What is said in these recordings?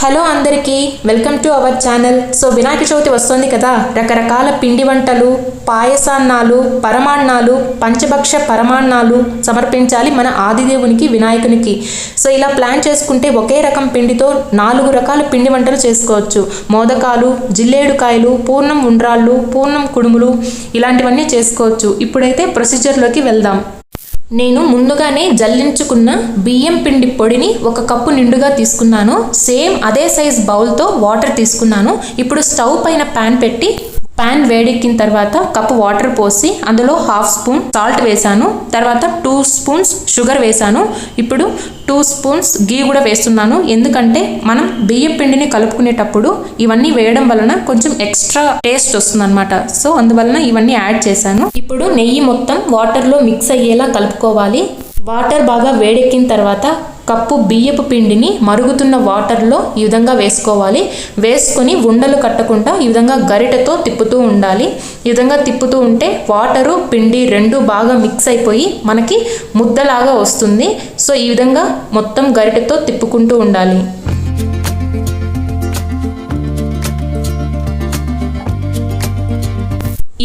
Hello అందరికీ welcome to our channel. So Vinayaka Chavithi వస్తుంది కదా, రకరకాల పిండి వంటలు, పాయసాన్నాలు, పరమాన్నాలు, పంచభక్ష పరమాన్నాలు సమర్పించాలి మన ఆదిదేవునికి వినాయకునికి. సో ఇలా ప్లాన్ చేసుకుంటే ఒకే రకం పిండితో 4 రకాల పిండి వంటలు చేసుకోవచ్చు. మోదకాలు, జిల్లేడుకాయలు, పూర్ణం ఉండ్రాళ్ళు, పూర్ణం కుడుములు ఇలాంటివన్నీ చేసుకోవచ్చు. ఇప్పుడైతే ప్రొసీజర్లోకి వెళ్దాం. నేను ముందుగానే జల్లించుకున్న బియ్యం పిండి పొడిని 1 కప్పు నిండుగా తీసుకున్నాను. సేమ్ అదే సైజ్ బౌల్తో వాటర్ తీసుకున్నాను. ఇప్పుడు స్టవ్ పైన ప్యాన్ పెట్టి ప్యాన్ వేడెక్కిన తర్వాత కప్పు వాటర్ పోసి అందులో 1/2 స్పూన్ సాల్ట్ వేసాను. తర్వాత 2 స్పూన్స్ షుగర్ వేసాను. ఇప్పుడు 2 స్పూన్స్ గీ కూడా వేస్తున్నాను. ఎందుకంటే మనం బియ్యం పిండిని కలుపుకునేటప్పుడు ఇవన్నీ వేయడం వలన కొంచెం ఎక్స్ట్రా టేస్ట్ వస్తుందన్నమాట. సో అందువలన ఇవన్నీ యాడ్ చేశాను. ఇప్పుడు నెయ్యి మొత్తం వాటర్లో మిక్స్ అయ్యేలా కలుపుకోవాలి. వాటర్ బాగా వేడెక్కిన తర్వాత కప్పు బియ్యపు పిండిని మరుగుతున్న వాటర్లో ఈ విధంగా వేసుకోవాలి. వేసుకొని ఉండలు కట్టకుండా ఈ విధంగా గరిటెతో తిప్పుతూ ఉండాలి. ఈ విధంగా తిప్పుతూ ఉంటే వాటరు పిండి రెండు బాగా మిక్స్ అయిపోయి మనకి ముద్దలాగా వస్తుంది. సో ఈ విధంగా మొత్తం గరిటెతో తిప్పుకుంటూ ఉండాలి.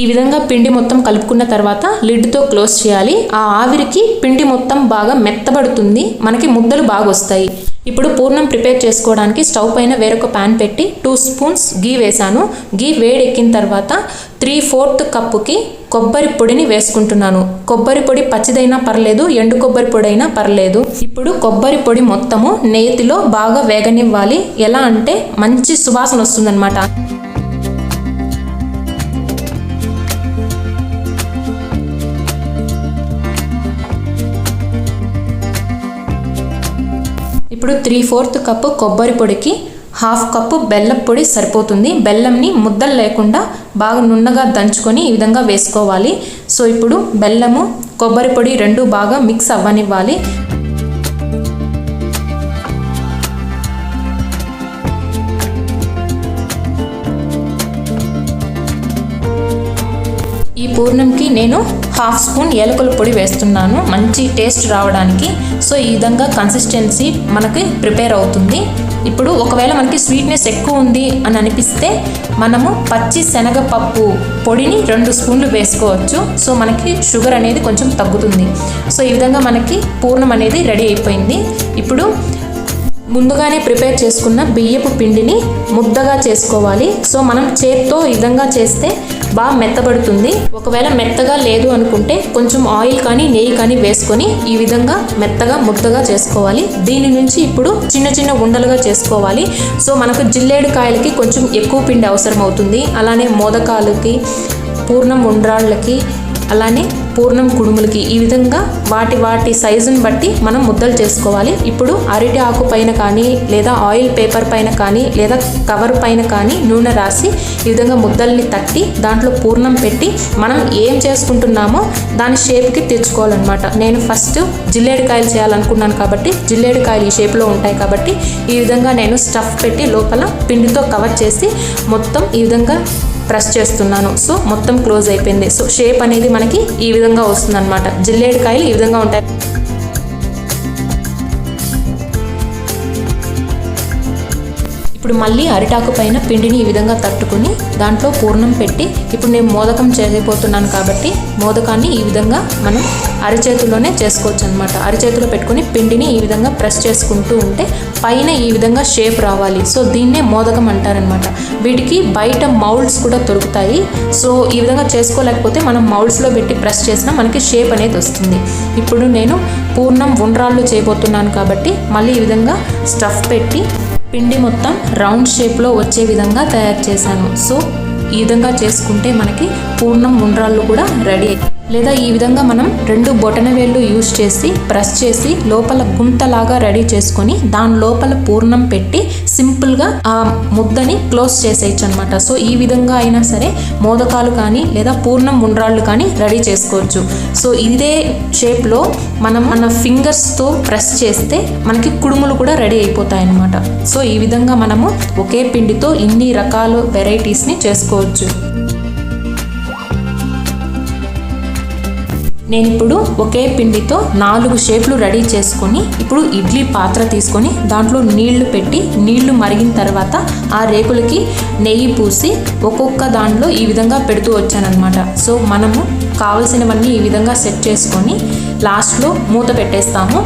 ఈ విధంగా పిండి మొత్తం కలుపుకున్న తర్వాత లిడ్తో క్లోజ్ చేయాలి. ఆ ఆవిరికి పిండి మొత్తం బాగా మెత్తబడుతుంది, మనకి ముద్దలు బాగా వస్తాయి. ఇప్పుడు పూర్ణం ప్రిపేర్ చేసుకోవడానికి స్టవ్ పైన వేరొక ప్యాన్ పెట్టి 2 స్పూన్స్ గీ వేసాను. గీ వేడెక్కిన తర్వాత 3/4 కప్పుకి కొబ్బరి పొడిని వేసుకుంటున్నాను. కొబ్బరి పొడి పచ్చిదైనా పర్లేదు, ఎండు కొబ్బరి పొడి అయినా పర్లేదు. ఇప్పుడు కొబ్బరి పొడి మొత్తము నేతిలో బాగా వేగనివ్వాలి. ఎలా అంటే మంచి సువాసన వస్తుందన్నమాట. ఇప్పుడు 3/4 కప్పు కొబ్బరి పొడికి 1/2 కప్పు బెల్లం పొడి సరిపోతుంది. బెల్లంని ముద్దలు లేకుండా బాగా నున్నగా దంచుకొని ఈ విధంగా వేసుకోవాలి. సో ఇప్పుడు బెల్లము కొబ్బరి పొడి రెండు బాగా మిక్స్ అవ్వనివ్వాలి. ఈ పూర్ణంకి నేను 1/2 స్పూన్ ఏలకుల పొడి వేస్తున్నాను, మంచి టేస్ట్ రావడానికి. సో ఈ విధంగా కన్సిస్టెన్సీ మనకి ప్రిపేర్ అవుతుంది. ఇప్పుడు ఒకవేళ మనకి స్వీట్నెస్ ఎక్కువ ఉంది అని అనిపిస్తే మనము పచ్చి శనగపప్పు పొడిని 2 స్పూన్లు వేసుకోవచ్చు. సో మనకి షుగర్ అనేది కొంచెం తగ్గుతుంది. సో ఈ విధంగా మనకి పూర్ణం అనేది రెడీ అయిపోయింది. ఇప్పుడు ముందుగానే ప్రిపేర్ చేసుకున్న బియ్యపు పిండిని ముద్దగా చేసుకోవాలి. సో మనం చేత్తో ఈ విధంగా చేస్తే బాగా మెత్తబడుతుంది. ఒకవేళ మెత్తగా లేదు అనుకుంటే కొంచెం ఆయిల్ కానీ నెయ్యి కానీ వేసుకొని ఈ విధంగా మెత్తగా ముద్దగా చేసుకోవాలి. దీని నుంచి ఇప్పుడు చిన్న చిన్న ఉండలుగా చేసుకోవాలి. సో మనకు జిల్లేడుకాయలకి కొంచెం ఎక్కువ పిండి అవసరం అవుతుంది. అలానే మోదకాలకి, పూర్ణం ఉండ్రాళ్ళకి, అలానే పూర్ణం కుడుములకి ఈ విధంగా వాటి సైజుని బట్టి మనం ముద్దలు చేసుకోవాలి. ఇప్పుడు అరటి ఆకు పైన కానీ లేదా ఆయిల్ పేపర్ పైన కానీ లేదా కవర్ పైన కానీ నూనె రాసి ఈ విధంగా ముద్దల్ని తట్టి దాంట్లో పూర్ణం పెట్టి మనం ఏం చేసుకుంటున్నామో దాని షేప్కి తెచ్చుకోవాలన్నమాట. నేను ఫస్ట్ జిల్లేడుకాయలు చేయాలనుకున్నాను కాబట్టి జిల్లేడుకాయలు ఈ షేప్లో ఉంటాయి కాబట్టి ఈ విధంగా నేను స్టఫ్ పెట్టి లోపల పిండితో కవర్ చేసి మొత్తం ఈ విధంగా ప్రెస్ చేస్తున్నాను. సో మొత్తం క్లోజ్ అయిపోయింది. సో షేప్ అనేది మనకి ఈ విధంగా వస్తుందన్నమాట. జిల్లేడుకాయలు ఈ విధంగా ఉంటాయి. ఇప్పుడు మళ్ళీ అరిటాకు పైన పిండిని ఈ విధంగా తట్టుకుని దాంట్లో పూర్ణం పెట్టి ఇప్పుడు నేను మోదకం చేయబోతున్నాను కాబట్టి మోదకాన్ని ఈ విధంగా మనం అరిచేతిలోనే చేసుకోవచ్చు అనమాట. అరిచేతిలో పెట్టుకుని పిండిని ఈ విధంగా ప్రెస్ చేసుకుంటూ ఉంటే పైన ఈ విధంగా షేప్ రావాలి. సో దీన్నే మోదకం అంటారనమాట. వీటికి బయట మౌల్డ్స్ కూడా దొరుకుతాయి. సో ఈ విధంగా చేసుకోలేకపోతే మనం మౌల్డ్స్లో పెట్టి ప్రెస్ చేసినా మనకి షేప్ అనేది వస్తుంది. ఇప్పుడు నేను పూర్ణం ఉండ్రాళ్ళు చేయబోతున్నాను కాబట్టి మళ్ళీ ఈ విధంగా స్టఫ్ పెట్టి పిండి మొత్తం రౌండ్ షేప్లో వచ్చే విధంగా తయారు చేశాను. సో ఈ విధంగా చేసుకుంటే మనకి పూర్ణం ఉండ్రాళ్ళు కూడా రెడీ. లేదా ఈ విధంగా మనం 2 బొటనవేళ్ళు యూజ్ చేసి ప్రెస్ చేసి లోపల గుంతలాగా రెడీ చేసుకొని దాని లోపల పూర్ణం పెట్టి సింపుల్గా ఆ ముద్దని క్లోజ్ చేసేయచ్చు అనమాట. సో ఈ విధంగా అయినా సరే మోదకాలు కానీ లేదా పూర్ణం ఉండ్రాళ్ళు కానీ రెడీ చేసుకోవచ్చు. సో ఇదే షేప్లో మనం మన ఫింగర్స్తో ప్రెస్ చేస్తే మనకి కుడుములు కూడా రెడీ అయిపోతాయి అన్నమాట. సో ఈ విధంగా మనము ఒకే పిండితో ఇన్ని రకాల వెరైటీస్ని చేసుకోవచ్చు. నేను ఇప్పుడు ఒకే పిండితో 4 షేప్లు రెడీ చేసుకొని ఇప్పుడు ఇడ్లీ పాత్ర తీసుకొని దాంట్లో నీళ్లు పెట్టి నీళ్లు మరిగిన తర్వాత ఆ రేకులకి నెయ్యి పూసి ఒక్కొక్క దాంట్లో ఈ విధంగా పెడుతూ వచ్చానన్నమాట. సో మనము కావలసినవన్నీ ఈ విధంగా సెట్ చేసుకొని లాస్ట్లో మూత పెట్టేస్తాము.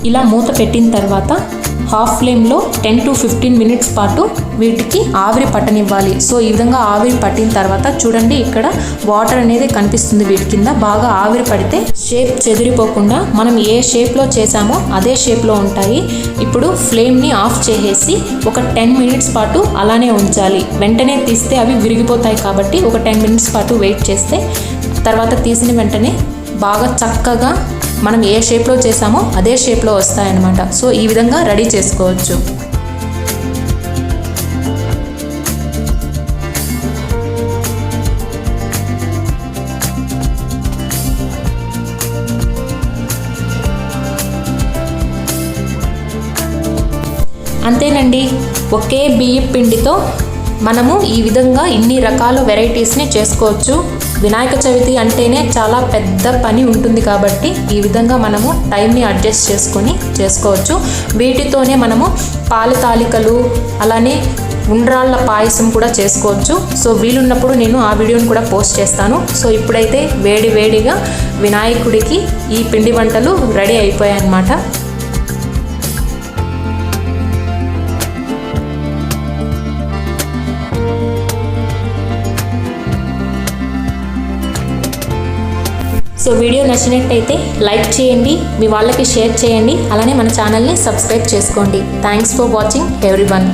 ఇలా మూత పెట్టిన తర్వాత హాఫ్ ఫ్లేమ్లో 10 to 15 మినిట్స్ పాటు వీటికి ఆవిరి పట్టనివ్వాలి. సో ఈ విధంగా ఆవిరి పట్టిన తర్వాత చూడండి, ఇక్కడ వాటర్ అనేది కనిపిస్తుంది వీటి కింద. బాగా ఆవిరి పడితే షేప్ చెదిరిపోకుండా మనం ఏ షేప్లో చేసామో అదే షేప్లో ఉంటాయి. ఇప్పుడు ఫ్లేమ్ని ఆఫ్ చేసేసి ఒక 10 మినిట్స్ పాటు అలానే ఉంచాలి. వెంటనే తీస్తే అవి విరిగిపోతాయి కాబట్టి ఒక 10 మినిట్స్ పాటు వెయిట్ చేస్తే తర్వాత తీసిన వెంటనే బాగా చక్కగా మనం ఏ షేప్లో చేసామో అదే షేప్లో వస్తాయన్నమాట. సో ఈ విధంగా రెడీ చేసుకోవచ్చు. అంతేనండి, ఒకే బియ్యం పిండితో మనము ఈ విధంగా ఇన్ని రకాల వెరైటీస్ని చేసుకోవచ్చు. వినాయక చవితి అంటేనే చాలా పెద్ద పని ఉంటుంది కాబట్టి ఈ విధంగా మనము టైంని అడ్జస్ట్ చేసుకొని చేసుకోవచ్చు. వీటితోనే మనము పాల తాలికలు అలానే ఉండ్రాళ్ళ పాయసం కూడా చేసుకోవచ్చు. సో వీలున్నప్పుడు నేను ఆ వీడియోని కూడా పోస్ట్ చేస్తాను. సో ఇప్పుడైతే వేడిగా వినాయకుడికి ఈ పిండి వంటలు రెడీ అయిపోయాయి అన్నమాట. సో వీడియో నచ్చినట్టయితే లైక్ చేయండి, మీ వాళ్ళకి షేర్ చేయండి, అలానే మన ఛానల్ని సబ్స్క్రైబ్ చేసుకోండి. Thanks for watching everyone.